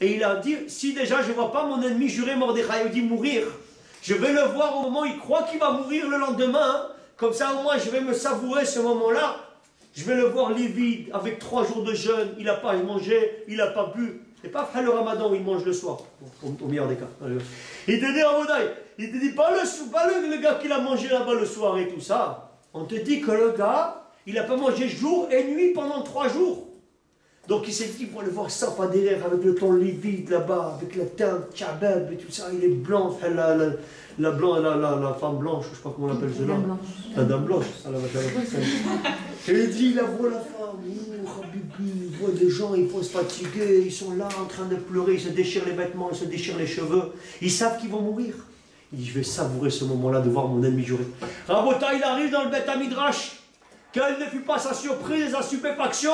Et il a dit, si déjà je ne vois pas mon ennemi juré Mordechai dit mourir, je vais le voir au moment où il croit qu'il va mourir le lendemain, comme ça au moins je vais me savourer ce moment-là. Je vais le voir livide, avec 3 jours de jeûne, il n'a pas mangé, il n'a pas bu. C'est pas le ramadan où il mange le soir, au meilleur des cas. Il te dit, Rabodaï, il te dit pas le gars qui a mangé là-bas le soir et tout ça. On te dit que le gars, il n'a pas mangé jour et nuit pendant 3 jours. Donc il s'est dit, pour le voir ça, pas derrière, avec le ton livide là-bas, avec la teinte, tchabab et tout ça, il est blanc, la femme blanche, je ne sais pas comment on appelle cela. La dame blanche. Et il dit, il voit la femme, il voit des gens, ils vont se fatiguer, ils sont là en train de pleurer, ils se déchirent les vêtements, ils se déchirent les cheveux, ils savent qu'ils vont mourir. Il dit, je vais savourer ce moment-là de voir mon ennemi jurer. Rabota, il arrive dans le Beth Midrash, quelle ne fut pas sa surprise et sa stupéfaction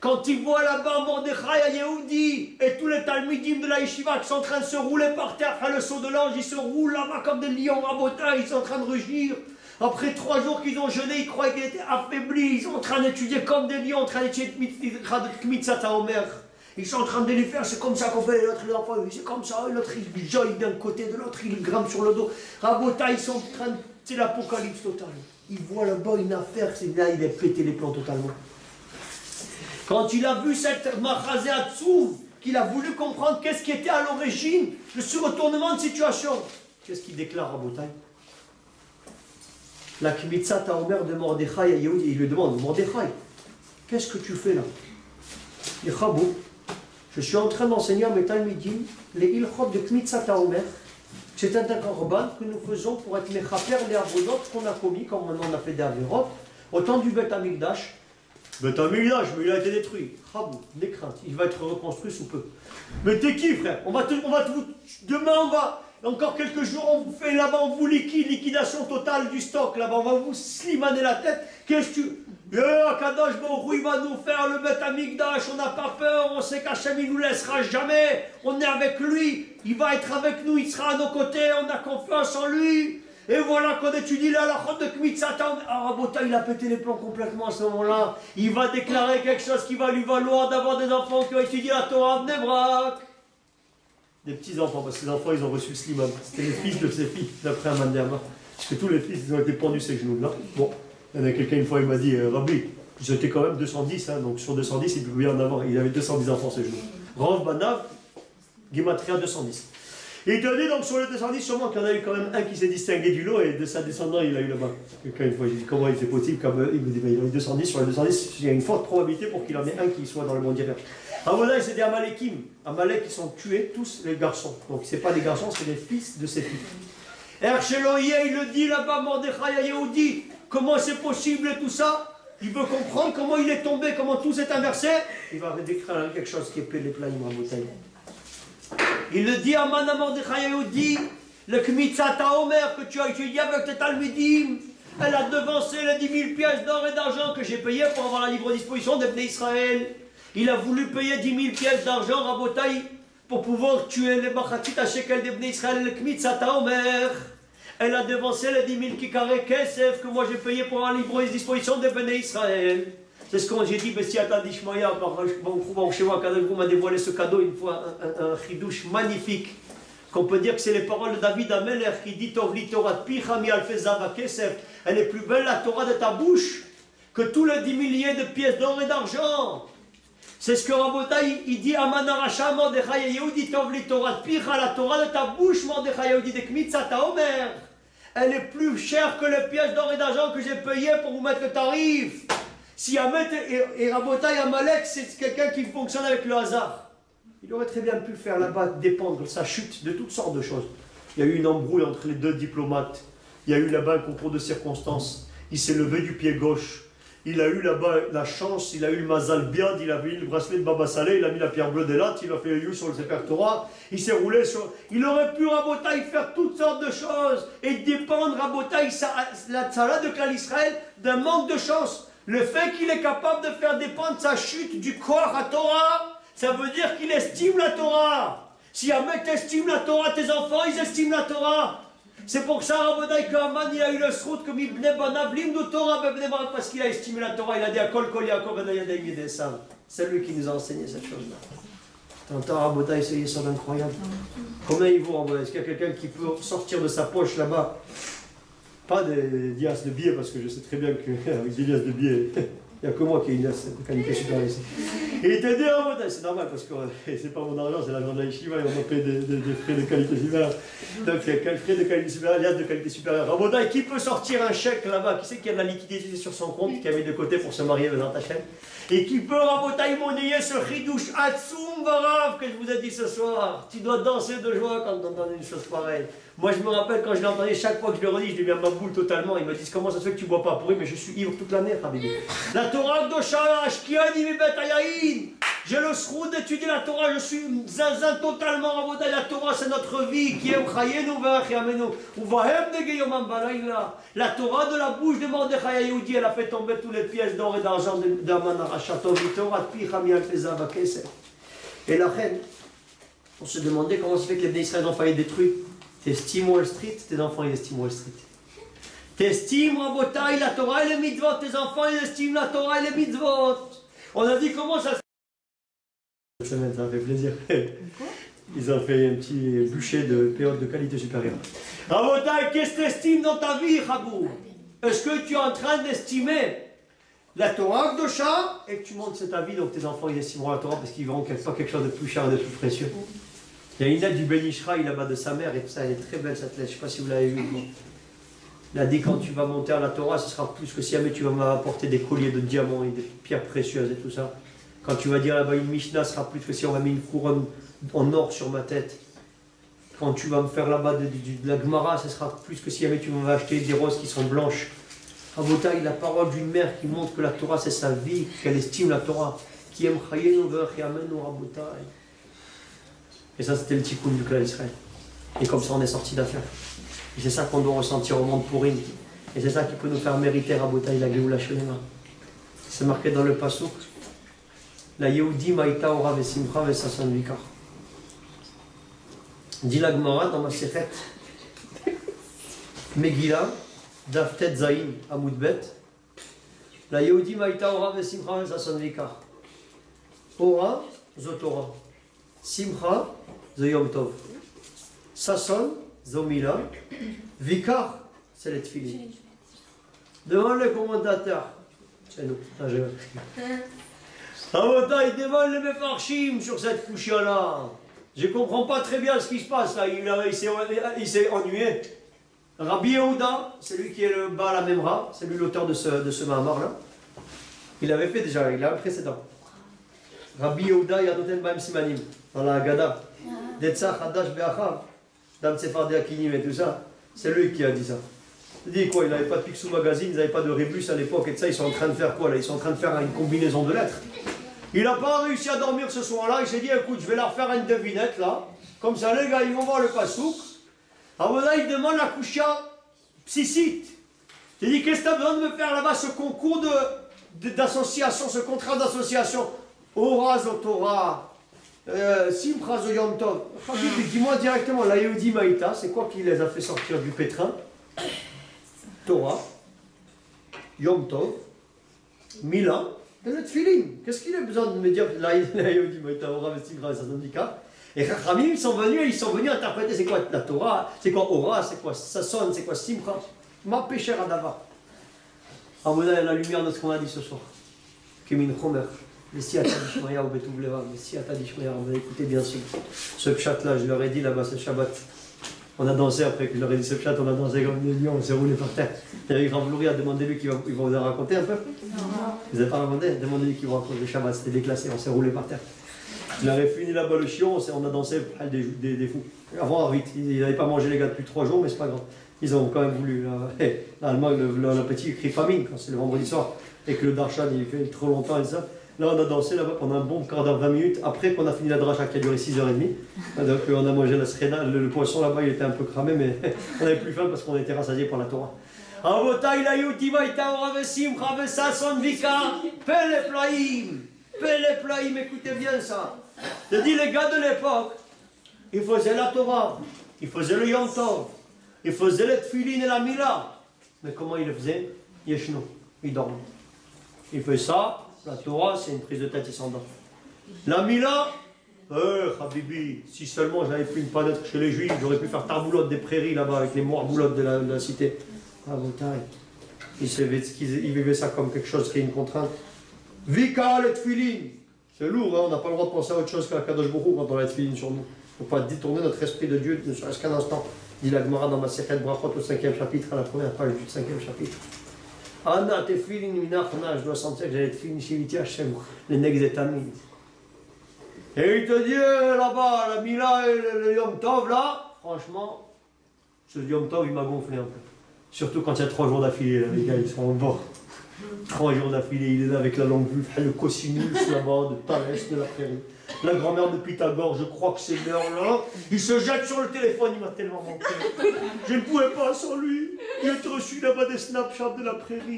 quand il voit là-bas Mordechai à Yehudi et tous les Talmidim de la Yeshiva qui sont en train de se rouler par terre, faire le saut de l'ange, ils se roulent là-bas comme des lions, Rabota, ils sont en train de rugir. Après 3 jours qu'ils ont jeûné, ils croyaient qu'ils étaient affaiblis, ils sont en train d'étudier comme des lions, en train d'étudier Kmitzat Omer. Ils sont en train de les faire, c'est comme ça qu'on fait, l'autre il enfant, c'est comme ça, l'autre il joye d'un côté, de l'autre il grimpe sur le dos. Rabota, ils sont en train de... C'est l'apocalypse totale. Ils voient là-bas une affaire, c'est là il a pété les plans totalement. Quand il a vu cette Machazé Hatzouv, qu'il a voulu comprendre qu'est-ce qui était à l'origine, le surretournement de situation, qu'est-ce qu'il déclare à Botaï? La Kmitzat Omer de Mordechai à Yehudi, il lui demande, Mordechai, qu'est-ce que tu fais là? Il dit, Chabou, je suis en train d'enseigner à mes Talmidim les Ilchot de Kmitzat Omer. C'est un korban que nous faisons pour être mechaper les avodot qu'on a commis, comme on a fait des avirot, au temps du Beth Amikdash. Beth Amikdash, mais il a été détruit. Chabou, n'aie crainte, il va être reconstruit sous peu. Mais t'es qui, frère? Demain, on va... Encore quelques jours, on vous fait là-bas, on vous liquidation totale du stock là-bas, on va vous slimaner la tête. Qu'est-ce que tu... Kadosh Baruch Hu, il va nous faire le Beth Amikdash, on n'a pas peur, on sait qu'Hachem il nous laissera jamais, on est avec lui, il va être avec nous, il sera à nos côtés, on a confiance en lui. Et voilà qu'on étudie la halachot de Kmitzat Omer. Ah, Rabota, il a pété les plans complètement à ce moment-là. Il va déclarer quelque chose qui va lui valoir d'avoir des enfants qui ont étudié la Torah de Nebrak. Des petits-enfants, parce que les enfants, ils ont reçu le slimam. C'était les fils de ses filles, d'après un mandama. Parce que tous les fils, ils ont été pendus ces genoux-là. Bon, il y en a quelqu'un, une fois, il m'a dit, Rabbi, ils étaient quand même 210, hein, donc sur 210, il pouvait en avoir. Il avait 210 enfants ces genoux. Rav Banav, Gematria 210. Et il te dit, donc sur le 210, sûrement qu'il y en a eu quand même un qui s'est distingué du lot, et de sa descendant, il a eu là-bas. Quelqu'un, une fois, il dit, comment il c'est possible? Il me dit, il y en a eu 210, sur les 210, il y a une forte probabilité pour qu'il en ait un qui soit dans le monde direct. Rabodaï, c'est des Amalekim. Amalek, ils sont tués, tous les garçons. Donc, ce n'est pas des garçons, c'est les fils de ses filles. Ercheloïe, il le dit là-bas, Mordechai à Yehudi. Comment c'est possible et tout ça? Il veut comprendre comment il est tombé, comment tout s'est inversé. Il va décrire quelque chose qui est les plaines, Rabodaï. Il le dit à Mana Mordechai à Yehudi, le Kmitzat Omer que tu as étudié avec tes Talmidim, elle a devancé les 10 000 pièces d'or et d'argent que j'ai payées pour avoir la libre disposition des Bnei Israël. Il a voulu payer 10 000 pièces d'argent, Rabotaï, pour pouvoir tuer les Machatit à Shekel des Bnei Israël, le Kmitzat Omer. Elle a devancé les 10 000 Kikare Kesef que moi j'ai payé pour la libre disposition des Bnei Israël. C'est ce que j'ai dit, Bessiata Dishmaya, chez moi, Kadalgou m'a dévoilé ce cadeau une fois, un chidouche magnifique, qu'on peut dire que c'est les paroles de David Ameler qui dit Tovli Torah Pichami Alfezava Kesef. Elle est plus belle la Torah de ta bouche que tous les 10 milliers de pièces d'or et d'argent. C'est ce que Rabotaï, il dit à Manaracha Mordechai Yehudi Tovli Torah Picha, la Torah de ta bouche, Mordechai Yehudi de Kmitzat Omer. Elle est plus chère que les pièces d'or et d'argent que j'ai payées pour vous mettre le tarif. Si Ahmet et Rabotaï Amalek, c'est quelqu'un qui fonctionne avec le hasard. Il aurait très bien pu faire là-bas dépendre sa chute de toutes sortes de choses. Il y a eu une embrouille entre les deux diplomates. Il y a eu là-bas un concours de circonstances. Il s'est levé du pied gauche. Il a eu là-bas la chance, il a eu le mazal biad, il a mis le bracelet de Baba Saleh, il a mis la pierre bleue des lattes, il a fait le you sur le Sefer Torah, il s'est roulé sur... Il aurait pu, Rabotaï, faire toutes sortes de choses et dépendre, Rabotaï, la tzala de Klal Israël, d'un manque de chance. Le fait qu'il est capable de faire dépendre sa chute du corps à Torah, ça veut dire qu'il estime la Torah. Si un mec estime la Torah, tes enfants, ils estiment la Torah. C'est pour ça, Rabodaï, qu'Aman, il a eu le srout comme Ibn Banavlim de Torah, parce qu'il a estimé la Torah. Il a dit à Kol Kol Yaakov, c'est lui qui nous a enseigné cette chose-là. T'entends, Rabotai, c'est une somme incroyable. Combien il vaut, Rabotai? Est-ce qu'il y a quelqu'un qui peut sortir de sa poche là-bas? Pas des liasses de billets, parce que je sais très bien qu'avec des liasses de billets, il n'y a que moi qui ai une liasse de qualité supérieure ici. Et il t'a dit, Rabotai, c'est normal, parce que c'est pas mon argent, c'est l'argent de la yeshiva, et on m'a payé des frais de qualité supérieure. Donc, il y a quel frais de qualité supérieure, liasse de qualité supérieure. Rabotai, qui peut sortir un chèque là-bas? Qui sait qu'il y a de la liquidité sur son compte, qui a mis de côté pour se marier dans ta chaîne? Et qui peut, Rabotai, monnayer ce chidouche Atsum Varav que je vous ai dit ce soir. Tu dois danser de joie quand tu entends une chose pareille. Moi, je me rappelle quand je l'entendais, chaque fois que je le redis, je deviens ma boule totalement. Ils me disent, comment ça se fait que tu ne bois pas pour eux? Mais je suis ivre toute l'année, Habibi. La Torah Gdoshalash, qui a dit Ayaïn. J'ai le sroud d'étudier la Torah, je suis zinzin totalement, Rabotai. La Torah, c'est notre vie, qui est Chayenu V'Achiamenu. Uvahem de Geyomam Balayla. La Torah de la bouche de Mordechai Yehudi, elle a fait tomber toutes les pièces d'or et d'argent d'Aman Arachatov, Torah Picham Yalteza Bakesef. Et la reine, on se demandait comment ça fait que les Israël ont failli détruire. T'estimes Wall Street, tes enfants ils estiment Wall Street. T'estimes Rabotai, la Torah et les mitzvot, tes enfants ils estiment la Torah et les mitzvot. On a dit comment ça se fait. Cette semaine, ça m'a fait plaisir. Ils ont fait un petit bûcher de période de qualité supérieure. Rabotai, qu'est-ce que t'estimes dans ta vie, Rabou? Est-ce que tu es en train d'estimer la Torah Gdosha et que tu montes ta vie, donc tes enfants ils estimeront la Torah parce qu'ils verront qu'elle soit quelque chose de plus cher et de plus précieux. Il y a une lettre du Ben Ishraï là-bas de sa mère, et ça, elle est très belle cette lettre, je ne sais pas si vous l'avez vue. Il a dit quand tu vas monter à la Torah, ce sera plus que si jamais tu vas m'apporter des colliers de diamants et des pierres précieuses et tout ça. Quand tu vas dire là-bas une Mishnah, ce sera plus que si on m'a mis une couronne en or sur ma tête. Quand tu vas me faire là-bas de la Gemara, ce sera plus que si jamais tu vas acheter des roses qui sont blanches. Rabotai, la parole d'une mère qui montre que la Torah c'est sa vie, qu'elle estime la Torah, qui aime Chayenu V'Achiamenu Rabotai. Et ça, c'était le tikkun du clan d'Israël. Et comme ça, on est sorti d'affaire. Et c'est ça qu'on doit ressentir au monde Purim. Et c'est ça qui peut nous faire mériter Rabotai la Geoula Shelema. C'est marqué dans le Pasuk. La Yehudi Maïta Ora Vesimcha Vesason Vikar. Dit la Gemara dans ma Sechet Megillah, Daftet Zayin Amoudbet. La Yehudi Maïta Ora Vesimcha Vesason Vikar. Ora, Zotora. Simcha, The Yom Tov. Sasson, Zomila. Vikar, c'est les tfilin. Demande le commentateur. C'est nous. Rabotai, il demande les mefarshim sur cette couchia-là. Je ne comprends pas très bien ce qui se passe là. Il s'est ennuyé. Rabbi Yehuda, c'est lui qui est le Baal HaMemra, c'est lui l'auteur de ce Mahamar là. Il avait fait déjà, il a un précédent. Rabbi Yehuda Yadoten Baem Simanim, dans la Haggadah. Detzach Hadash Be'achav, Dam Sefardi Akinim et tout ça. C'est lui qui a dit ça. Il dit quoi? Il n'avait pas de Picsou Magazine, ils n'avaient pas de Rébus à l'époque et tout ça. Ils sont en train de faire quoi là? Ils sont en train de faire une combinaison de lettres. Il n'a pas réussi à dormir ce soir-là. Il s'est dit écoute, je vais leur faire une devinette là. Comme ça, les gars, ils vont voir le pasouk. Alors là, il demande la Kouchia Psissite. Il dit qu'est-ce que tu as besoin de me faire là-bas, ce concours d'association, ce contrat d'association? Ora Zotora, Simcha Zoyom Tov. Dis-moi directement, la Yehudi Maïta, c'est quoi qui les a fait sortir du pétrin? Torah, Yom Tov, Mila, et le Tfilin. Qu'est-ce qu'il a besoin de me dire la Yehudi Maïta, Ora, Simcha, Sasandika? Et Chachamim, ils sont venus interpréter c'est quoi la Torah, c'est quoi Ora, c'est quoi Sasson, c'est quoi Simcha. Ma péché Adava. Amouna, la lumière de ce qu'on a dit ce soir. Kemin Chomer. Mais si Atadishmaya ou Betouvleva, mais si Atadishmaya, on va écouter bien sûr. Ce pchat là, je leur ai dit là-bas, c'est Shabbat. On a dansé après que je leur ai dit ce pchat, on a dansé comme des lions, on s'est roulé par terre. Et Rav Louri a demandé lui qu'il va vous en raconter un peu. Vous n'avez pas raconté? Demandez-lui qu'il vous raconte le Shabbat, c'était déclassé, on s'est roulé par terre. Je leur ai fini là-bas le chion, on a dansé des fous. Avant, vite, ils n'avaient pas mangé les gars depuis 3 jours, mais c'est pas grave. Ils ont quand même voulu. L'Allemagne, le petit crie famine quand c'est le vendredi soir et que le darshan il fait trop longtemps et ça. Là, on a dansé là-bas pendant un bon quart d'heure, 20 minutes. Après qu'on a fini la dracha qui a duré 6h30. Donc on a mangé la srena. Le poisson là-bas il était un peu cramé, mais on n'avait plus faim parce qu'on était rassasiés par la Torah. Avotai la yutiva ita oravesim chavesa son vika pele plaim. Écoutez bien ça. Je dis les gars de l'époque, ils faisaient la Torah, ils faisaient le Yom Tov, ils faisaient le Tfilin et la Mila. Mais comment ils le faisaient? Yeshno, ils dorment. Ils faisaient ça, la Torah c'est une prise de tête, ils s'endorment. La Mila, Habibi, si seulement j'avais pu ne pas être chez les Juifs, j'aurais pu faire tarboulotte des prairies là-bas avec les morboulottes de la cité. Ah, bon, ils vivaient ça comme quelque chose qui est une contrainte. Vika le tfilin. C'est lourd, hein, on n'a pas le droit de penser à autre chose qu'à Kadosh Baruch quand on a le tfilin sur nous. Il ne faut pas détourner notre esprit de Dieu ne serait-ce qu'un instant. Dit la Gemara dans ma Sechet Brachot au 5e chapitre, à la première page du 5e chapitre. Anna tefilin minachna, je dois sentir que j'ai le tfilin shiviti Hashem, les nexétamines. Et il te dit là-bas, la Mila et le Yom Tov là, franchement, ce Yom Tov il m'a gonflé un peu. Surtout quand il y a 3 jours d'affilée, les gars ils sont au bord. 3 jours d'affilée, il est là avec la longue vue, le cosinus là-bas de Thalès de la prairie. La grand-mère de Pythagore, je crois que c'est l'heure là. Il se jette sur le téléphone, il m'a tellement manqué. Je ne pouvais pas sans lui. Il a reçu là-bas des Snapchats de la prairie.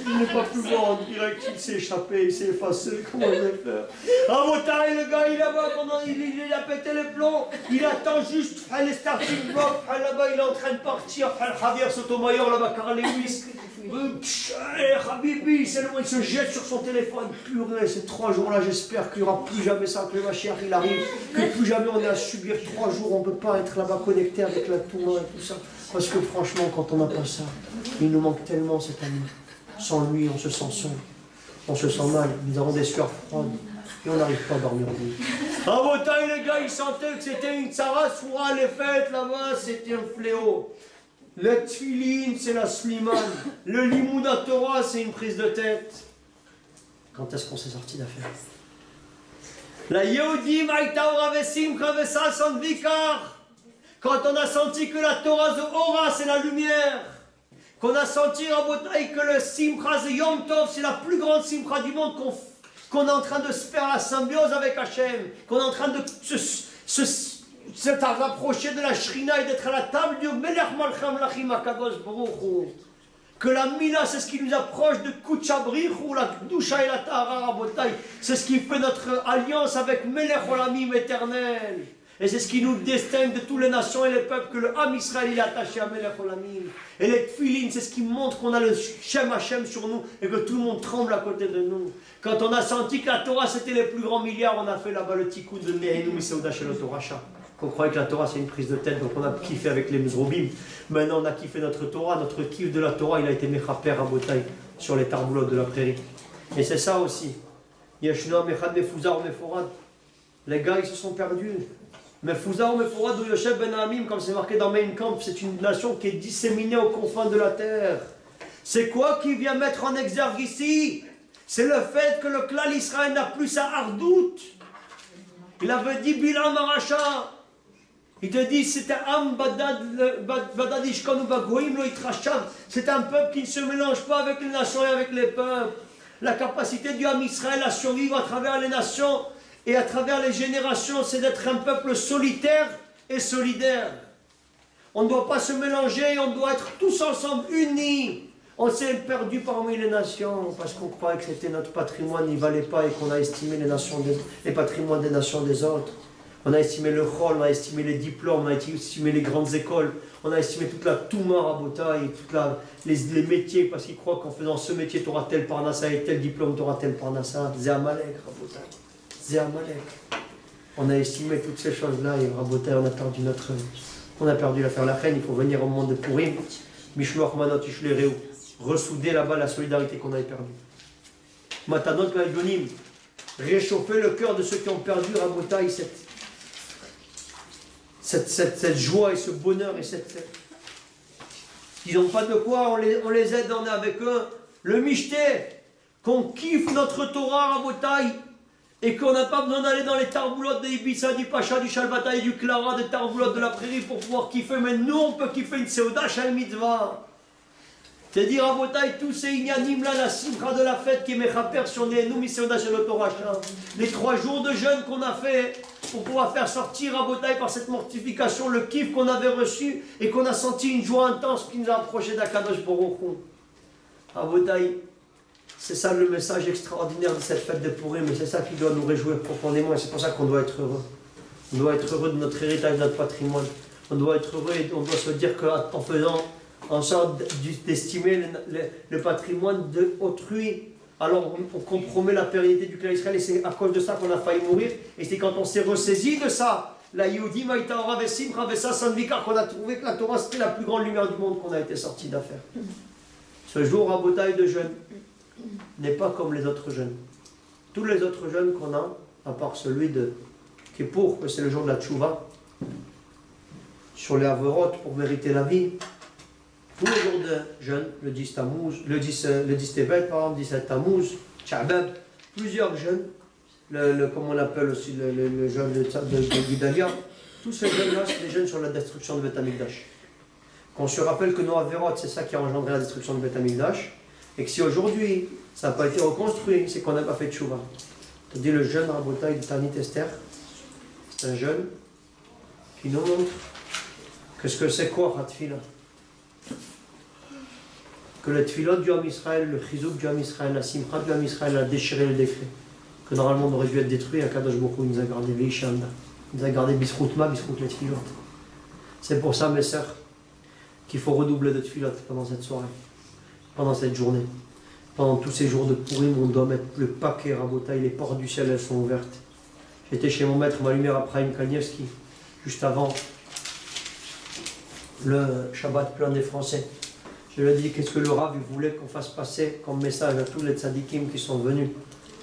Il n'est pas plus voir en direct, il s'est échappé, il s'est effacé. Comment je vais faire? Ah, mon taré, le gars, il est là-bas, pendant il a pété les plombs. Il attend juste, les starting blocks. Là-bas, il est en train de partir. Javier Sotomayor, là-bas, Carl Lewis. Habibi, c'est le moment, il se jette sur son téléphone. Purée, ces 3 jours-là, j'espère qu'il n'y aura plus jamais ça, que le Mashiach il arrive, que plus jamais on est à subir 3 jours, on ne peut pas être là-bas connecté avec la Touma et tout ça. Parce que franchement, quand on n'a pas ça, il nous manque tellement cet ami. Sans lui, on se sent seul, on se sent mal, nous avons des sueurs froides et on n'arrive pas à dormir. À Botaï, les gars, ils sentaient que c'était une tsara, soura, les fêtes là-bas, c'était un fléau. Le tfilin, c'est la slimane. Le limouda Torah, c'est une prise de tête. Quand est-ce qu'on s'est sorti d'affaire? La Yehudim Aïtaora Vesimcha Vesason Vikar. Quand on a senti que la Torah de Ora, c'est la lumière. Qu'on a senti à Botaï que le Simcha de Yom Tov, c'est la plus grande Simcha du monde, qu'on est en train de se faire la symbiose avec Hachem. Qu'on est en train de se rapprocher de la Shrina et d'être à la table du Melech Malcham Lachim Akadosh Baruch Hu. Que la Mila, c'est ce qui nous approche de Kuchabrich ou la Kdusha et la Tahara Rabotai. C'est ce qui fait notre alliance avec Melech Olamim éternel. Et c'est ce qui nous distingue de toutes les nations et les peuples, que le Ham Israël est attaché à Melech Olamim. Et les Tfilin, c'est ce qui montre qu'on a le Shem Hashem sur nous et que tout le monde tremble à côté de nous. Quand on a senti que la Torah c'était les plus grands milliards, on a fait là-bas le tikkun de Ne'enu Miseuda chez le Toracha. On croyait que la Torah c'est une prise de tête, donc on a kiffé avec les Mizrobim. Maintenant on a kiffé notre Torah, notre kiff de la Torah, il a été Mechaper à Botaï sur les tarboulottes de la prairie. Et c'est ça aussi. Yeshua Mechad Mefouza ou Meforad. Les gars ils se sont perdus. Mefouza ou Meforad ou Yosef Ben Amim, comme c'est marqué dans Mein Kampf, c'est une nation qui est disséminée aux confins de la terre. C'est quoi qui vient mettre en exergue ici? C'est le fait que le clan Israël n'a plus sa hardoute. Il avait dit Bilam Aracha. Il te dit, c'est un c'est un peuple qui ne se mélange pas avec les nations et avec les peuples. La capacité du Ham Israël à survivre à travers les nations et à travers les générations, c'est d'être un peuple solitaire et solidaire. On ne doit pas se mélanger, on doit être tous ensemble, unis. On s'est perdu parmi les nations parce qu'on croyait que c'était notre patrimoine, il ne valait pas et qu'on a estimé les patrimoines des nations des autres. On a estimé le chol, on a estimé les diplômes, on a estimé les grandes écoles, on a estimé toute la Touma Rabotaï, les métiers, parce qu'ils croient qu'en faisant ce métier, tu auras tel parnassa et tel diplôme, tu auras tel parnassa. Zé Amalek, Rabotaï. Zé Amalek. On a estimé toutes ces choses-là et Rabotaï, on a perdu l'affaire. La reine, il faut venir au monde de Purim, Mishloach Manot Ishlereu, ressouder là-bas la solidarité qu'on avait perdue. Matanot Gaïdonim, réchauffer le cœur de ceux qui ont perdu Rabotaï, cette joie et ce bonheur et ils n'ont pas de quoi, on les aide, on est avec eux. Le michté, qu'on kiffe notre Torah Rabotaï et qu'on n'a pas besoin d'aller dans les tarboulottes de Ibiza, du Pacha, du Shalbata et du Clara, des tarboulottes de la prairie pour pouvoir kiffer. Mais nous, on peut kiffer une Seuda Shal Mitzvah. C'est-à-dire, Rabotaï, tous ces ignanim là, la simcha de la fête qui est mechaper sur les nous, Seuda Shel Toracha. Les 3 jours de jeûne qu'on a fait pour pouvoir faire sortir Rabotaï par cette mortification, le kiff qu'on avait reçu et qu'on a senti une joie intense qui nous a approché d'Akadosh Baruch Hu. Rabotaï, c'est ça le message extraordinaire de cette fête de Purim, mais c'est ça qui doit nous réjouir profondément et c'est pour ça qu'on doit être heureux. On doit être heureux de notre héritage, de notre patrimoine. On doit être heureux et on doit se dire qu'en faisant en sorte d'estimer le patrimoine d'autrui, alors on compromet la pérennité du clan Israël et c'est à cause de ça qu'on a failli mourir. Et c'est quand on s'est ressaisi de ça, la Yehudi Maïta Ora Vesimcha Vesa Sanvikar, qu'on a trouvé que la Torah c'était la plus grande lumière du monde qu'on a été sorti d'affaire. Ce jour à Botaï de jeûne n'est pas comme les autres jeûnes. Tous les autres jeûnes qu'on a, à part celui de Kippour, que c'est le jour de la Tchouva, sur les Averot pour mériter la vie, tous les jours de jeûne, le 10 Tammuz, le 10 Tevet, par exemple, 17 Tammuz, Tchabab, plusieurs jeûnes, comme on l'appelle aussi le jeûne de Guidalia, tous ces jeûnes-là, c'est des jeûnes sur la destruction de Beth Amikdash. Qu'on se rappelle que nos Averot, c'est ça qui a engendré la destruction de Beth Amikdash, et que si aujourd'hui, ça n'a pas été reconstruit, c'est qu'on n'a pas fait de Tchouva. C'est-à-dire le jeûne Rabotaï de Tanit Esther, c'est un jeûne qui nous montre que ce que c'est quoi Hatfila. Que le Tfilot du Ham Israël, le Chizouk du Ham Israël, la Simcha du Ham Israël a déchiré le décret. Que normalement on aurait dû être détruit, à Kadosh Baruch Hu, il nous a gardé Veishanda. Il nous a gardé Bisroutma, Bisrout les Tfilot. C'est pour ça, mes sœurs, qu'il faut redoubler de Tfilot pendant cette soirée, pendant cette journée. Pendant tous ces jours de Pourim, on doit mettre le paquet Rabotaï, les portes du ciel, elles sont ouvertes. J'étais chez mon maître, ma lumière, Abraham Kanievski, juste avant le Shabbat plein des Français. Je lui ai dit qu'est-ce que le Rav voulait qu'on fasse passer comme message à tous les tzadikim qui sont venus.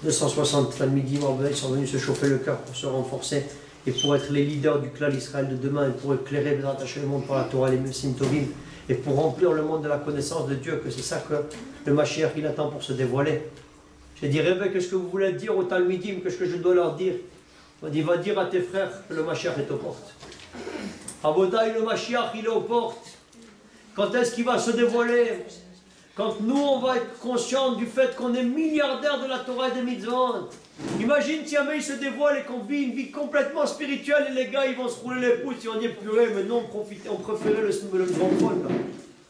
260 Talmidim, ils sont venus se chauffer le cœur pour se renforcer et pour être les leaders du clan Israël de demain et pour éclairer et attacher le monde par la Torah et les Messim Tovim et pour remplir le monde de la connaissance de Dieu, que c'est ça que le Mashiach il attend pour se dévoiler. J'ai dit Rebbe, qu'est-ce que vous voulez dire aux Talmidim, qu'est-ce que je dois leur dire? Il m'a dit va dire à tes frères que le Mashiach est aux portes. Abodaï, le Mashiach il est aux portes. Quand est-ce qu'il va se dévoiler? Quand nous, on va être conscients du fait qu'on est milliardaires de la Torah et des mitzvot. Imagine si jamais il se dévoile et qu'on vit une vie complètement spirituelle et les gars, ils vont se rouler les pouces et on dit purée, mais non, on préférait le smartphone.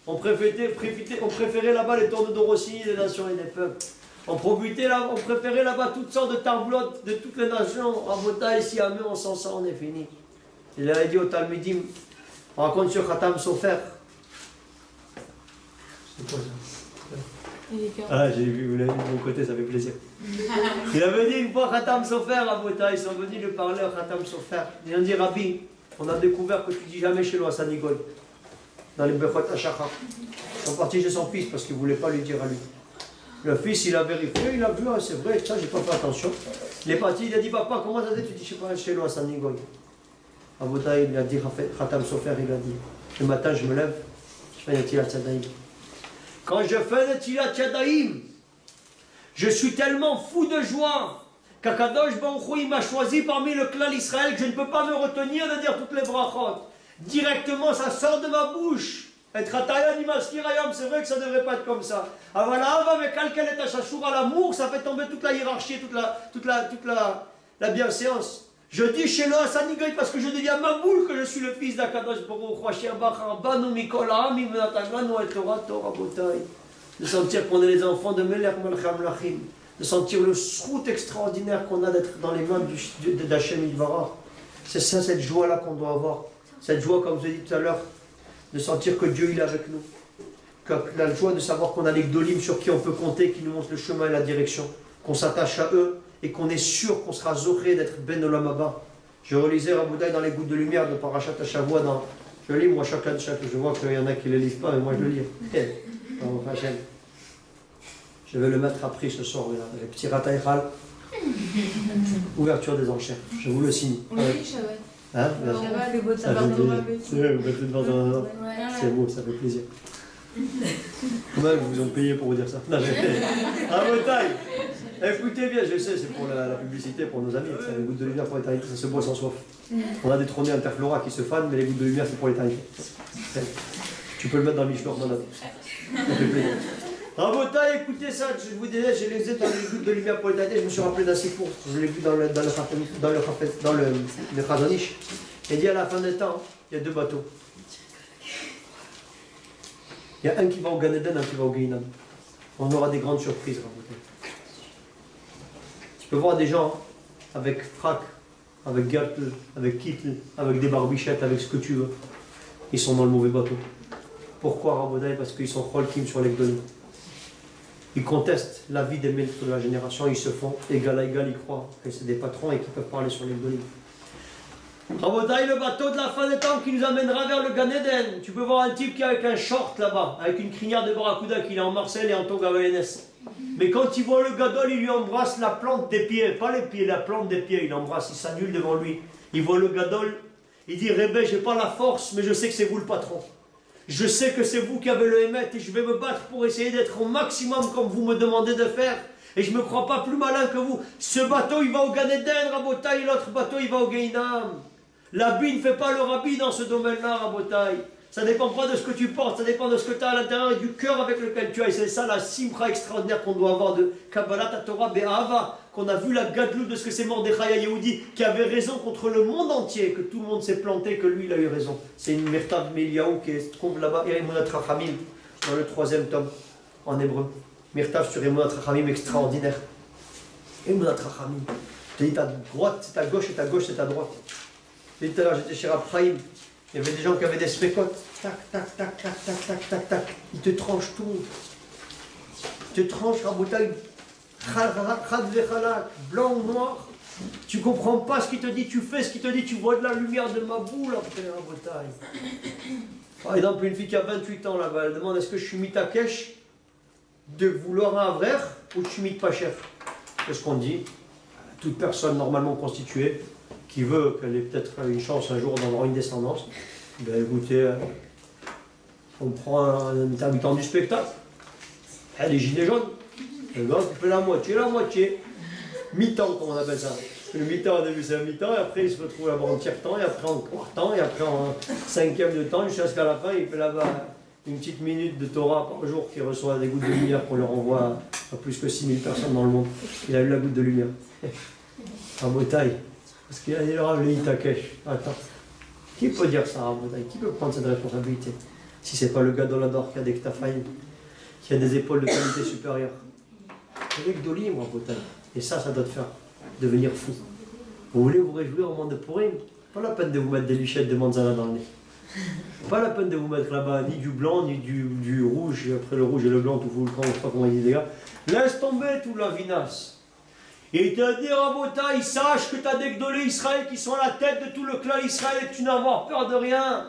On préférait là-bas les tours de Rossini des nations et des peuples. On préférait là-bas toutes sortes de tarblotes de toutes les nations. En Botaï, si jamais on s'en sort, on est fini. Il a dit au Talmidim, on raconte sur Khatam Sofer. C'est quoi ça? Ah, j'ai vu, vous l'avez vu de mon côté, ça fait plaisir. Il avait dit une fois Khatam Sofer à Botaï, ils sont venus lui parler à Khatam Sofer. Ils ont dit Rabbi, on a découvert que tu dis jamais chez Loa Sanigoy, dans les Bechot Hashachar. Ils sont partis chez son fils parce qu'il ne voulait pas lui dire à lui. Le fils, il a vérifié, il a vu, ah, c'est vrai, ça, j'ai pas fait attention. Il est parti, il a dit papa, comment ça se fait, tu dis chez Loa Sanigoy? À Botaï, il a dit Khatam Sofer, il a dit le matin, je me lève, je fais Netilat Tzadaïm. Quand je fais Netilat Tzadaïm, je suis tellement fou de joie qu'Akadosh Baruch Hu, il m'a choisi parmi le clan d'Israël que je ne peux pas me retenir de dire toutes les brachot. Directement, ça sort de ma bouche. Être Ataya Nimaskirayam, c'est vrai que ça ne devrait pas être comme ça. Avalava, mais calquel est à l'amour, ça fait tomber toute la hiérarchie, toute la bienséance. Je dis chez Loa Sanigoy parce que je deviens Maboul que je suis le fils d'Akadosh Baruch Hu, Asher Bachar Banu Mikol Ha'amim Venataganu et Torah Torah Botaï. De sentir qu'on est les enfants de Melech Melchem Lachim. De sentir le srout extraordinaire qu'on a d'être dans les mains d'Hachem Yitvarach. C'est ça, cette joie-là qu'on doit avoir. Cette joie, comme je l'ai dit tout à l'heure, de sentir que Dieu il est avec nous. La joie de savoir qu'on a les Gdolim sur qui on peut compter, qui nous montrent le chemin et la direction. Qu'on s'attache à eux et qu'on est sûr qu'on sera zoré d'être Ben Olam Haba. Je relisais Raboutaï dans les gouttes de lumière de Parashat Hashavua. Je lis, moi, chaque je vois qu'il y en a qui ne le lisent pas, mais moi je le lis. Je vais le mettre après ce soir, le petit Rataïchal. Ouverture des enchères, je vous le signe. On le lit, Shabbat. Hein? C'est beau, ça fait plaisir. Comment ils vous ont payé pour vous dire ça? Raboutaï, écoutez bien, je sais, c'est pour la publicité, pour nos amis. C'est les gouttes de lumière pour l'éternité, ça se boit sans soif. On a détrôné Interflora qui se fanent, mais les gouttes de lumière, c'est pour l'éternité. Tu peux le mettre dans le Mishnah, dans la ça fait plaisir. Raboutaï, écoutez ça, je vous disais, je les ai dans les gouttes de lumière pour l'éternité, je me suis rappelé d'un sifour, je l'ai vu dans le Chazonish. Il dit à la fin des temps, il y a deux bateaux. Il y a un qui va au Gan Eden, un qui va au Gehinam. On aura des grandes surprises, Raboutaï. Tu peux voir des gens avec frac, avec gâteau, avec kittel, avec des barbichettes, avec ce que tu veux. Ils sont dans le mauvais bateau. Pourquoi, Raboutaï? Parce qu'ils sont cholkim sur les gdolim. Ils contestent la vie des maîtres de la génération, ils se font égal à égal, ils croient. Et c'est des patrons et qui peuvent parler sur les Gdolim. Rabotai, le bateau de la fin des temps qui nous amènera vers le Gan Eden. Tu peux voir un type qui est avec un short là-bas, avec une crinière de barracuda, qu'il est en Marseille et en Tonga-Valenès. Mais quand il voit le gadol, il lui embrasse la plante des pieds, pas les pieds, la plante des pieds, il embrasse, il s'annule devant lui. Il voit le gadol, il dit, Rebbe, j'ai pas la force, mais je sais que c'est vous le patron. Je sais que c'est vous qui avez le émet et je vais me battre pour essayer d'être au maximum comme vous me demandez de faire. Et je ne me crois pas plus malin que vous. Ce bateau, il va au Gan Eden, Rabotai, l'autre bateau, il va au Gehinam. L'habit ne fait pas le rabbi dans ce domaine-là, Rabotai. Ça ne dépend pas de ce que tu portes, ça dépend de ce que tu as à l'intérieur et du cœur avec lequel tu as. Et c'est ça la simcha extraordinaire qu'on doit avoir de Kabbalat Torah Be'ahava, qu'on a vu la gadlout de ce que c'est Mordechai Yehudi, qui avait raison contre le monde entier, que tout le monde s'est planté, que lui il a eu raison. C'est une Mertav Meliaou qui se trouve là-bas, Emunat Rachamim, dans le 3e tome, en hébreu. Mertav sur Emunat Rachamim extraordinaire. Emunat Rachamim. Je te dis, ta droite c'est ta gauche et ta gauche c'est ta droite. Je te dis tout à l'heure, j'étais chez Raphaïm. Il y avait des gens qui avaient des spécotes. Tac, tac, tac, tac, tac, tac, tac, tac. Ils te tranchent tout. Ils te tranchent, Rabotai. Blanc ou noir. Tu comprends pas ce qu'il te dit, tu fais ce qu'il te dit, tu vois de la lumière de ma boule après, Rabotai. Par exemple, une fille qui a 28 ans là-bas, elle demande est-ce que je suis mitakesh de vouloir un vrai ou je suis mit pas cher. C'est ce qu'on dit. Toute personne normalement constituée qui veut qu'elle ait peut-être une chance un jour d'avoir une descendance, ben écoutez, on prend un intermittent du spectacle, elle est gilet jaune, le gars qui fait la moitié, mi-temps comme on appelle ça. Le mi-temps au début c'est un mi-temps, et après il se retrouve là-bas en tiers-temps, et après en quart-temps, et après en 5e de temps, jusqu'à la fin il fait là-bas une petite minute de Torah par jour qui reçoit des gouttes de lumière qu'on leur envoie à plus que 6000 personnes dans le monde. Il a eu la goutte de lumière. En Botaï. Parce qu'il a dit le Itakesh. Attends. Qui peut dire ça, Rabotai? Qui peut prendre cette responsabilité? Si ce n'est pas le gars d'Olador qui a des ktafaïm, qui a des épaules de qualité supérieure. Avec Dolim, Rabotai. Et ça doit te faire devenir fou. Vous voulez vous réjouir au monde de Purim? Pas la peine de vous mettre des luchettes de manzana dans le nez. Pas la peine de vous mettre là-bas ni du blanc, ni du rouge. Après le rouge et le blanc, tout vous le camp, je ne sais pas comment il dit les gars. Laisse tomber tout la vinasse. Et il te dit, Rabotai, sache que tu as des Gdolé Israël qui sont à la tête de tout le clan Israël et que tu n'as avoir peur de rien.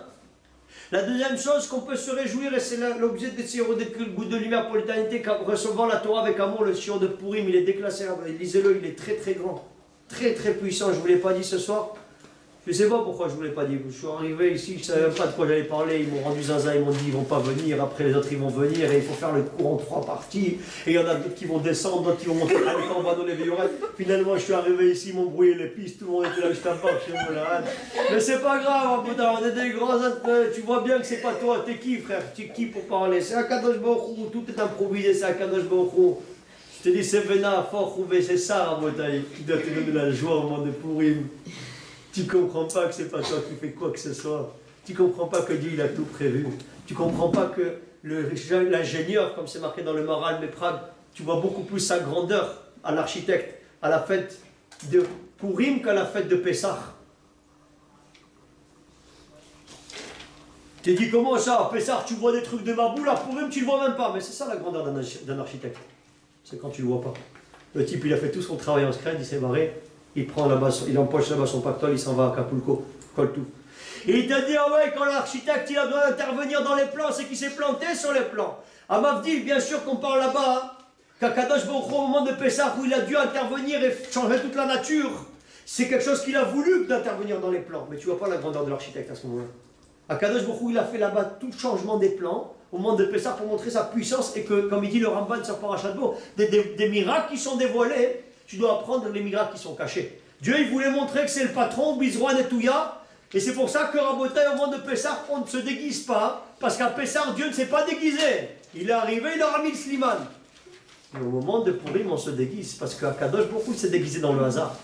La deuxième chose qu'on peut se réjouir, et c'est l'objet de ces gouttes de lumière pour l'éternité, qu'en recevant la Torah avec amour, le Shiur de Purim, il est déclassé. Lisez-le, il est très très grand, très très puissant. Je ne vous l'ai pas dit ce soir. Je ne sais pas pourquoi je ne vous l'ai pas dit. Je suis arrivé ici, je ne savais même pas de quoi j'allais parler. Ils m'ont rendu zinzin, ils m'ont dit ils ne vont pas venir. Après les autres ils vont venir et il faut faire le cours en 3 parties. Et il y en a d'autres qui vont descendre, d'autres qui vont monter. Allez, on va donner les veillerettes. Finalement je suis arrivé ici, ils m'ont brouillé les pistes, tout le monde était là juste à part chez moi là. Mais c'est pas grave, on est des grands. Tu vois bien que c'est pas toi, t'es qui frère? T'es qui pour parler? C'est Akadosh Baruch Hu, tout est improvisé, c'est Akadosh Baruch Hu. Je te dis c'est Vena, fort trouvé, c'est ça Rabotai qui doit te donner la joie au moment de Purim. Tu comprends pas que c'est pas toi qui fais quoi que ce soit. Tu comprends pas que Dieu il a tout prévu. Tu comprends pas que l'ingénieur, comme c'est marqué dans le Maral Meprag, tu vois beaucoup plus sa grandeur à l'architecte, à la fête de Purim qu'à la fête de Pessah. Tu dis comment ça, Pessah, tu vois des trucs de ma boule, à Purim tu le vois même pas. Mais c'est ça la grandeur d'un architecte. C'est quand tu le vois pas. Le type il a fait tout son travail en scred, il s'est barré. Il prend là-bas, il empoche là-bas son pactole, il s'en va à Acapulco, colle tout. Et il te dit, ah ouais, quand l'architecte il a besoin d'intervenir dans les plans, c'est qu'il s'est planté sur les plans. À Mavdil, bien sûr qu'on parle là-bas, qu'Akadosh Baruch Hu, au moment de Pessah, où il a dû intervenir et changer toute la nature, c'est quelque chose qu'il a voulu d'intervenir dans les plans. Mais tu vois pas la grandeur de l'architecte à ce moment-là. Akadosh Baruch Hu, il a fait là-bas tout le changement des plans, au moment de Pessah, pour montrer sa puissance, et que, comme il dit le Ramban sur Parashat Bo, des miracles qui sont dévoilés. Tu dois apprendre les miracles qui sont cachés. Dieu, il voulait montrer que c'est le patron, Bizroan et Touya, et c'est pour ça que Rabotai, au moment de Pessah, on ne se déguise pas, parce qu'à Pessah, Dieu ne s'est pas déguisé. Il est arrivé, il aura mis le Sliman. Et au moment de Purim, on se déguise, parce qu'à Kadosh, beaucoup s'est déguisé dans le hasard.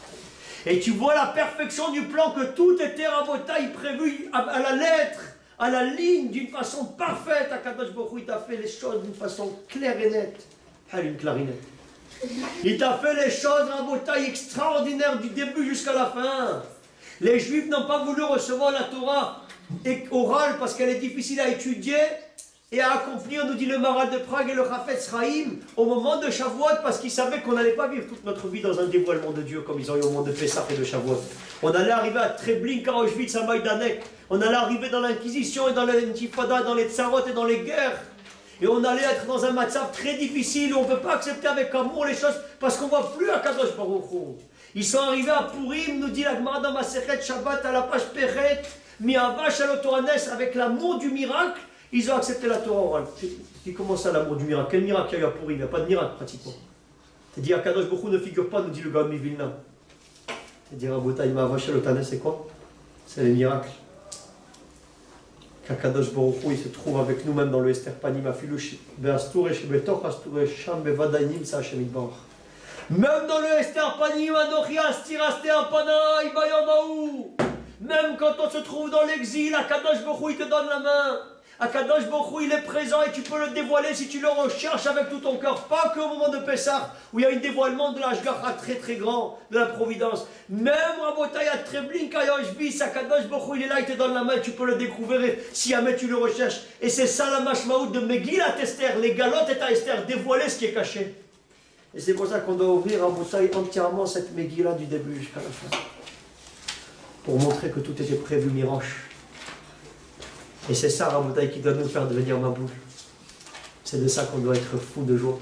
Et tu vois la perfection du plan, que tout était Rabotai prévu à la lettre, à la ligne, d'une façon parfaite. À Kadosh Baruch Hu, il t'a fait les choses d'une façon claire et nette. Une clarinette. Il t'a fait les choses, Rabotai, extraordinaires du début jusqu'à la fin. Les Juifs n'ont pas voulu recevoir la Torah orale parce qu'elle est difficile à étudier. et à accomplir, nous dit le Maral de Prague et le Chafetz Chaim, au moment de Shavuot, parce qu'ils savaient qu'on n'allait pas vivre toute notre vie dans un dévoilement de Dieu comme ils ont eu au moment de Pessah et de Shavuot. On allait arriver à Treblinka, à Auschwitz, à Maïdanek. On allait arriver dans l'Inquisition et dans l'Intifada, dans les tsarot et dans les guerres. Et on allait être dans un matzav très difficile où on ne peut pas accepter avec amour les choses parce qu'on ne voit plus Akadosh Baruch Hu. Ils sont arrivés à Purim, nous dit la Gemara dans Masechet Shabbat à la page Peret, Mi'avash al-Toranes, avec l'amour du miracle, ils ont accepté la Torah orale. Tu dis comment ça l'amour du miracle? Quel miracle il y a eu à Purim? Il n'y a pas de miracle pratiquement. C'est-à-dire Akadosh Baruch Hu ne figure pas, nous dit le Gaon Mivilna. C'est-à-dire Abotai Mi'avash al-Toranes, c'est quoi? C'est les miracles. Qu'Akadosh Baruch Hu, il se trouve avec nous-mêmes dans le Esther Panim, même dans le Esther Panim, même quand on se trouve dans l'exil, Akadosh Baruch Hu, il te donne la main. Akadosh Baruch Hu, il est présent et tu peux le dévoiler si tu le recherches avec tout ton cœur. Pas qu'au moment de Pessah, où il y a un dévoilement de l'Ashgacha très très grand, de la providence. Même Rabotai à Treblinka et Auschwitz, Akadosh Baruch Hu, il est là, il te donne la main et tu peux le découvrir si jamais tu le recherches. Et c'est ça la mashmaout de Megillat Esther, les galotes et à Esther, dévoiler ce qui est caché. Et c'est pour ça qu'on doit ouvrir Rabotai entièrement cette Megillah du début jusqu'à la fin. Pour montrer que tout était prévu, Miroche. Et c'est ça, Rabotai, qui doit nous faire devenir Maboul. C'est de ça qu'on doit être fou de joie.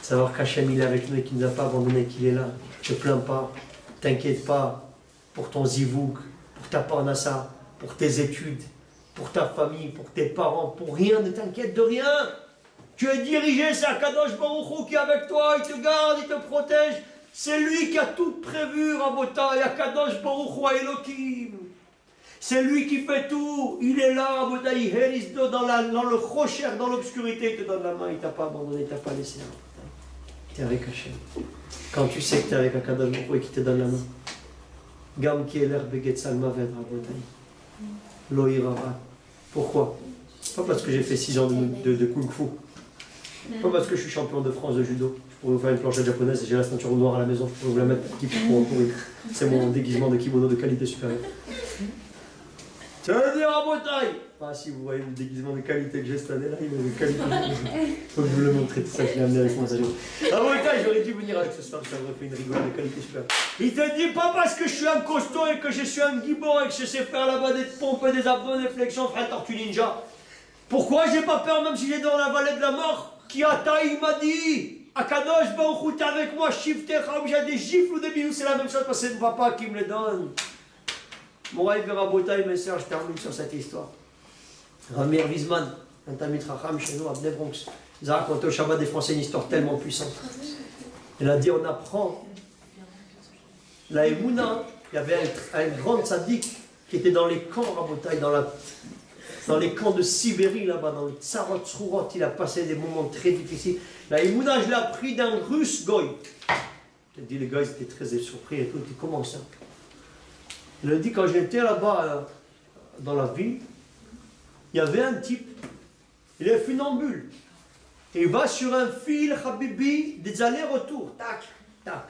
Savoir qu'Hachem, il est avec nous et qu'il ne nous a pas abandonné, qu'il est là. Ne te plains pas, t'inquiète pas pour ton zivouk, pour ta parnassa, pour tes études, pour ta famille, pour tes parents, pour rien, ne t'inquiète de rien. Tu es dirigé, c'est Akadosh Baruch Hu qui est avec toi, il te garde, il te protège. C'est lui qui a tout prévu, Rabotai, Akadosh Baruch Hu Elohim. C'est lui qui fait tout. Il est là, dans le rocher, dans l'obscurité. Il te donne la main, il ne t'a pas abandonné, il ne t'a pas laissé. Tu es avec Hachem. Quand tu sais que tu es avec Akadosh Baruch Hu et qu'il te donne la main. Gam ki eler beget salma ved Rabotai. Lo irava. Pourquoi? Pas parce que j'ai fait 6 ans de kung fu. Pas parce que je suis champion de France de judo. Je pourrais vous faire une planchette japonaise et j'ai la ceinture noire à la maison. Je pourrais vous la mettre pour courir. C'est mon déguisement de kimono de qualité supérieure. Ça veut dire Rabotai. Ah, si vous voyez le déguisement de qualité que j'ai cette année-là, il est de qualité. Faut que je vous le montre, tout ça, je l'ai amené avec moi. Rabotai, j'aurais dû venir avec ce soir, ça aurait fait une rigolade de qualité supérieure. Il te dit pas parce que je suis un costaud et que je suis un gibor et que je sais faire là-bas des pompes et des abdos, des flexions, frère Tortue Ninja. Pourquoi j'ai pas peur même si j'ai dans la vallée de la mort? Kiata, il m'a dit, Akadosh Baruch Hu, t'es avec moi, Shiftecha, où j'ai des gifles ou des bisous, c'est la même chose parce que c'est le papa qui me les donne. Moraï Rabotai, mes sœurs, je termine sur cette histoire. Ramir Wiesman, un Talmid Chacham chez nous à Bnei Bronx, il a raconté au Shabbat des Français une histoire tellement puissante. Il a dit, on apprend la Emouna, il y avait un grand tzaddik qui était dans les camps Rabotai, dans les camps de Sibérie, là-bas, dans le Tsarot Tsrourot, il a passé des moments très difficiles. La Emouna, je l'ai appris d'un russe goy. Il a dit, les gars, ils étaient très surpris et tout. Il dit, comment ça? Il a dit, quand j'étais là-bas, dans la ville, il y avait un type, il est funambule. Et il va sur un fil, Habibi, des allers-retours. Tac, tac,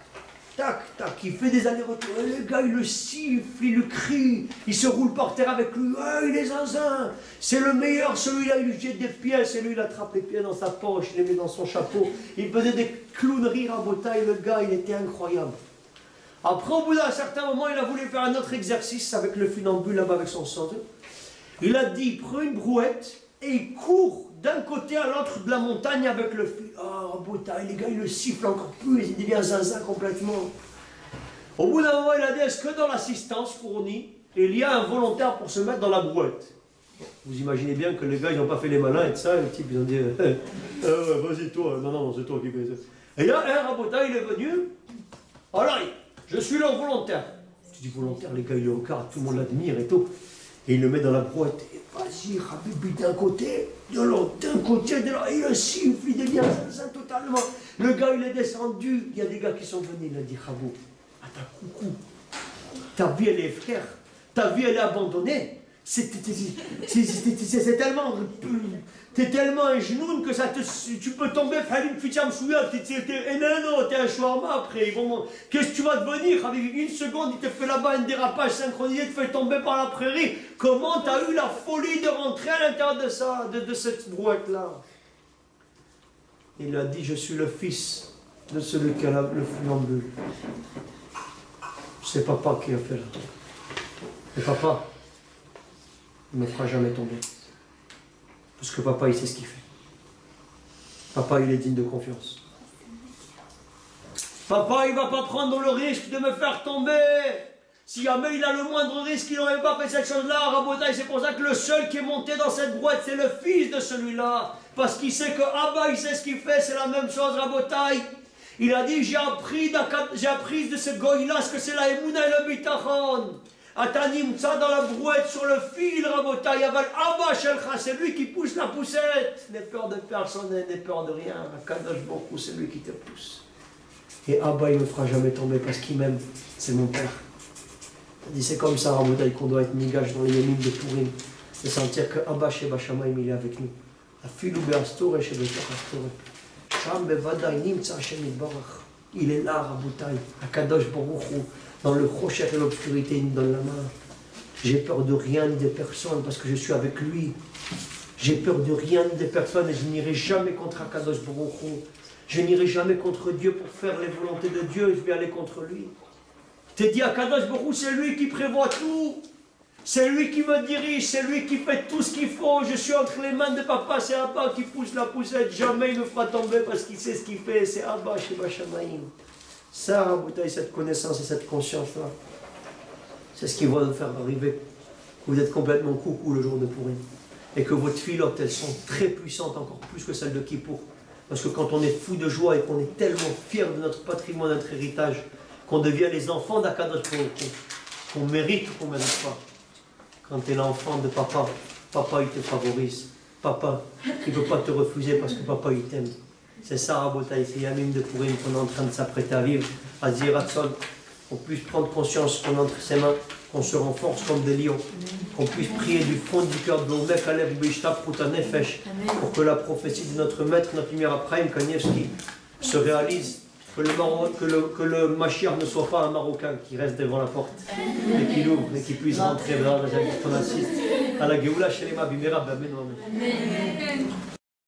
tac, tac. Il fait des allers-retours. Et le gars, il le siffle, il le crie. Il se roule par terre avec lui. Oh, il est zinzin. C'est le meilleur, celui-là, il lui jette des pièces. Et lui, il attrape les pièces dans sa poche, il les met dans son chapeau. Il faisait des clowneries Rabotai. Le gars, il était incroyable. Après, au bout d'un certain moment, il a voulu faire un autre exercice avec le funambule là-bas avec son sang. Il a dit, il prend une brouette et il court d'un côté à l'autre de la montagne avec le fil. Oh, Rabotai, les gars, il le siffle encore plus, il devient zinzin complètement. Au bout d'un moment, il a dit, est-ce que dans l'assistance fournie, il y a un volontaire pour se mettre dans la brouette? Vous imaginez bien que les gars, ils n'ont pas fait les malins et tout ça, et le type, ils ont dit, vas-y toi, non, c'est toi qui fais ça. Et là, Rabotai, il est venu, alors, je suis le volontaire. Tu dis volontaire, les gars, il le regardent, tout le monde l'admire et tout. Et il le met dans la brouette. Et vas-y, Habibi d'un côté, de l'autre, d'un côté, de l'autre. Il le siffle, il devient zinzin totalement. Le gars, il est descendu. Il y a des gars qui sont venus. Il a dit, Chabou, attends, coucou. Ta vie, elle est frère. Ta vie, elle est abandonnée. C'est tellement... T'es tellement un genoune que ça tu peux tomber, t'es un shawarma après. Qu'est-ce que tu vas devenir? Une seconde, il te fait là-bas un dérapage synchronisé, il te fait tomber par la prairie. Comment t'as eu la folie de rentrer à l'intérieur de ça, de cette brouette-là? Il a dit, je suis le fils de celui qui a le funambule. C'est papa qui a fait là. Et papa, il ne me fera jamais tomber. Parce que papa, il sait ce qu'il fait. Papa, il est digne de confiance. Papa, il ne va pas prendre le risque de me faire tomber. Si jamais il a le moindre risque, il n'aurait pas fait cette chose-là, Rabotaï. C'est pour ça que le seul qui est monté dans cette boîte, c'est le fils de celui-là. Parce qu'il sait que Abba, il sait ce qu'il fait, c'est la même chose, Rabotaï. Il a dit, j'ai appris de ce goy-là ce que c'est la Emouna et le Bitachon. Atanim ça dans la brouette sur le fil, Rabotaï, Aval Abba Shelcha, c'est lui qui pousse la poussette. N'aie peur de personne, n'aie peur de rien. Kadosh Baruch Hu, c'est lui qui te pousse. Et Abba, il ne me fera jamais tomber parce qu'il m'aime, c'est mon père. Il dit, c'est comme ça, Rabotaï, qu'on doit être migage dans les yémines de Tourim, de sentir que Abba Sheba Shamayim, il est avec nous. Afilou be'astore shebe tachastore. Sham bevadaï nimtza Hashem yitbarach. Il est là, Rabotaï, à Kadosh Baruch Hu. Dans le rocher et l'obscurité, il me donne la main. J'ai peur de rien ni de personne parce que je suis avec lui. J'ai peur de rien ni de personne et je n'irai jamais contre Akadosh Baruch Hu. Je n'irai jamais contre Dieu pour faire les volontés de Dieu. Je vais aller contre lui. Je t'ai dit, Akadosh Baruch Hu, c'est lui qui prévoit tout. C'est lui qui me dirige. C'est lui qui fait tout ce qu'il faut. Je suis entre les mains de papa. C'est Abba qui pousse la poussette. Jamais il me fera tomber parce qu'il sait ce qu'il fait. C'est Abba Sheba Shamayim. Ça, Rabotaï, cette connaissance et cette conscience-là, c'est ce qui va nous faire arriver. Que vous êtes complètement coucou le jour de Pourim. Et que votre filote, elles sont très puissantes, encore plus que celles de Kippour. Parce que quand on est fou de joie et qu'on est tellement fier de notre patrimoine, de notre héritage, qu'on devient les enfants d'Akadosh Baruch Hu, qu'on mérite ou qu'on ne mérite pas. Quand tu es l'enfant de papa, papa il te favorise. Papa, il ne peut pas te refuser parce que papa il t'aime. C'est ça, Rabotaï, c'est Yamim de Pourim qu'on est en train de s'apprêter à vivre, à Ziratzon, qu'on puisse prendre conscience qu'on est entre ses mains, qu'on se renforce comme des lions, qu'on puisse prier du fond du cœur de Omek Alev Bishtab Pruta Nefesh, pour que la prophétie de notre maître, notre lumière Abraham Kanievski, se réalise, que le Mashiach ne soit pas un Marocain qui reste devant la porte, et qui l'ouvre, et qui puisse rentrer dans la qu'on assiste à la Géoula Shelema Bimera Baben Amen.